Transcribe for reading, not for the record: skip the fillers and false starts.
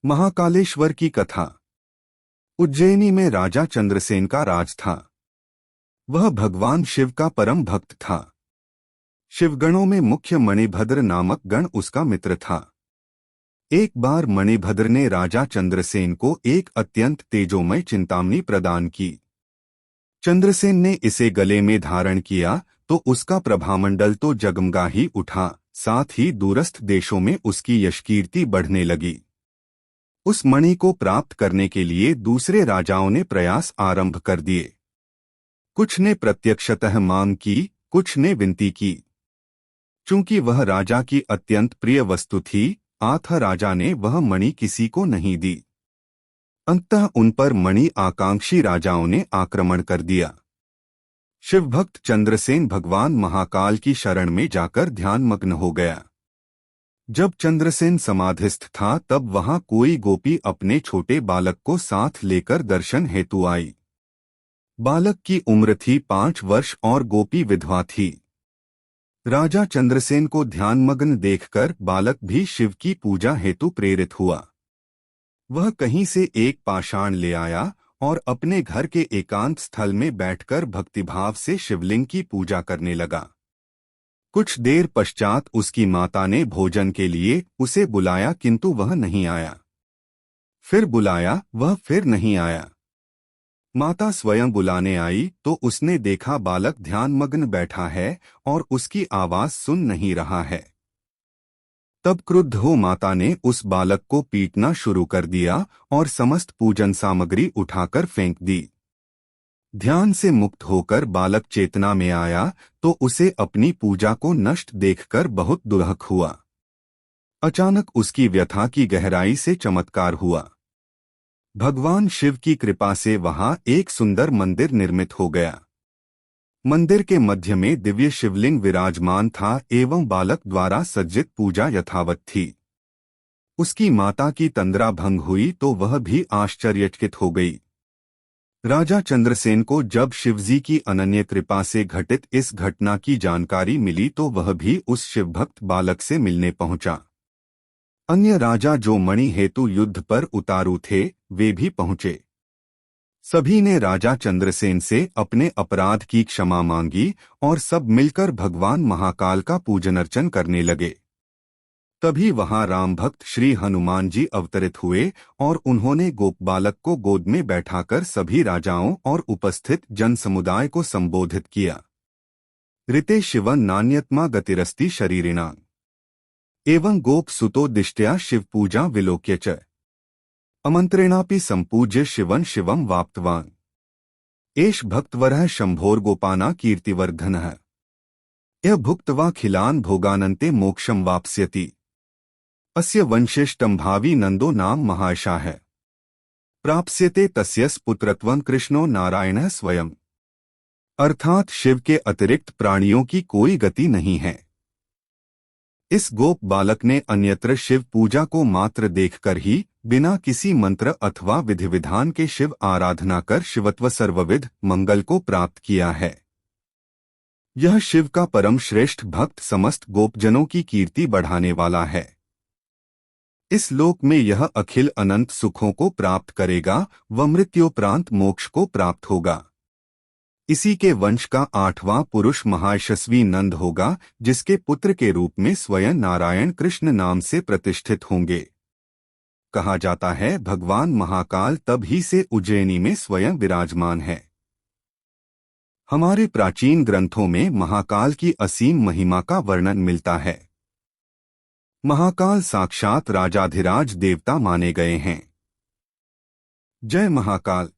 महाकालेश्वर की कथा। उज्जैनी में राजा चंद्रसेन का राज था। वह भगवान शिव का परम भक्त था। शिवगणों में मुख्य मणिभद्र नामक गण उसका मित्र था। एक बार मणिभद्र ने राजा चंद्रसेन को एक अत्यंत तेजोमय चिंतामणि प्रदान की। चंद्रसेन ने इसे गले में धारण किया तो उसका प्रभामंडल तो जगमगा ही उठा, साथ ही दूरस्थ देशों में उसकी यशकीर्ति बढ़ने लगी। उस मणि को प्राप्त करने के लिए दूसरे राजाओं ने प्रयास आरंभ कर दिए। कुछ ने प्रत्यक्षतः मांग की, कुछ ने विनती की। चूंकि वह राजा की अत्यंत प्रिय वस्तु थी, अतः राजा ने वह मणि किसी को नहीं दी। अंततः उन पर मणि आकांक्षी राजाओं ने आक्रमण कर दिया। शिवभक्त चंद्रसेन भगवान महाकाल की शरण में जाकर ध्यानमग्न हो गया। जब चंद्रसेन समाधिस्थ था तब वहां कोई गोपी अपने छोटे बालक को साथ लेकर दर्शन हेतु आई। बालक की उम्र थी 5 वर्ष और गोपी विधवा थी। राजा चंद्रसेन को ध्यानमग्न देखकर बालक भी शिव की पूजा हेतु प्रेरित हुआ। वह कहीं से एक पाषाण ले आया और अपने घर के एकांत स्थल में बैठकर भक्तिभाव से शिवलिंग की पूजा करने लगा। कुछ देर पश्चात उसकी माता ने भोजन के लिए उसे बुलाया, किंतु वह नहीं आया। फिर बुलाया, वह फिर नहीं आया। माता स्वयं बुलाने आई तो उसने देखा बालक ध्यानमग्न बैठा है और उसकी आवाज सुन नहीं रहा है। तब क्रुद्ध हो माता ने उस बालक को पीटना शुरू कर दिया और समस्त पूजन सामग्री उठाकर फेंक दी। ध्यान से मुक्त होकर बालक चेतना में आया तो उसे अपनी पूजा को नष्ट देखकर बहुत दुर्हक हुआ। अचानक उसकी व्यथा की गहराई से चमत्कार हुआ। भगवान शिव की कृपा से वहां एक सुंदर मंदिर निर्मित हो गया। मंदिर के मध्य में दिव्य शिवलिंग विराजमान था एवं बालक द्वारा सज्जित पूजा यथावत थी। उसकी माता की तंद्रा भंग हुई तो वह भी आश्चर्यचकित हो गई। राजा चंद्रसेन को जब शिवजी की अनन्य कृपा से घटित इस घटना की जानकारी मिली तो वह भी उस शिवभक्त बालक से मिलने पहुंचा। अन्य राजा जो मणि हेतु युद्ध पर उतारू थे, वे भी पहुंचे। सभी ने राजा चंद्रसेन से अपने अपराध की क्षमा मांगी और सब मिलकर भगवान महाकाल का पूजन अर्चन करने लगे। तभी वहां राम भक्त श्री हनुमान जी अवतरित हुए और उन्होंने गोप बालक को गोद में बैठाकर सभी राजाओं और उपस्थित जन समुदाय को संबोधित किया। ऋते शिवन नान्यत्मा गतिरस्ति शरीरिणां एवं गोप सुतो दिष्ट्या शिव पूजा विलोक्य च अमंत्रेणापि संपूज्य शिवन शिवम वाप्तवान् एष भक्तवरः शंभोर्गोपाना कीर्तिवर्धनः यः भुक्त्वा खिलान् भोगानन्ते मोक्षं वाप्स्यति अस्य वंशिष्टं भावी नंदो नाम महायशा है प्राप्स्यते तस्यस् पुत्रत्वं कृष्णो नारायणः स्वयं। अर्थात शिव के अतिरिक्त प्राणियों की कोई गति नहीं है। इस गोप बालक ने अन्यत्र शिव पूजा को मात्र देखकर ही बिना किसी मंत्र अथवा विधि विधान के शिव आराधना कर शिवत्व सर्वविध मंगल को प्राप्त किया है। यह शिव का परम श्रेष्ठ भक्त समस्त गोपजनों की कीर्ति बढ़ाने वाला है। इस लोक में यह अखिल अनंत सुखों को प्राप्त करेगा व मृत्योपरांत मोक्ष को प्राप्त होगा। इसी के वंश का 8वां पुरुष महायशस्वी नंद होगा, जिसके पुत्र के रूप में स्वयं नारायण कृष्ण नाम से प्रतिष्ठित होंगे। कहा जाता है भगवान महाकाल तब ही से उज्जैनी में स्वयं विराजमान है। हमारे प्राचीन ग्रंथों में महाकाल की असीम महिमा का वर्णन मिलता है। महाकाल साक्षात राजाधिराज देवता माने गए हैं। जय महाकाल।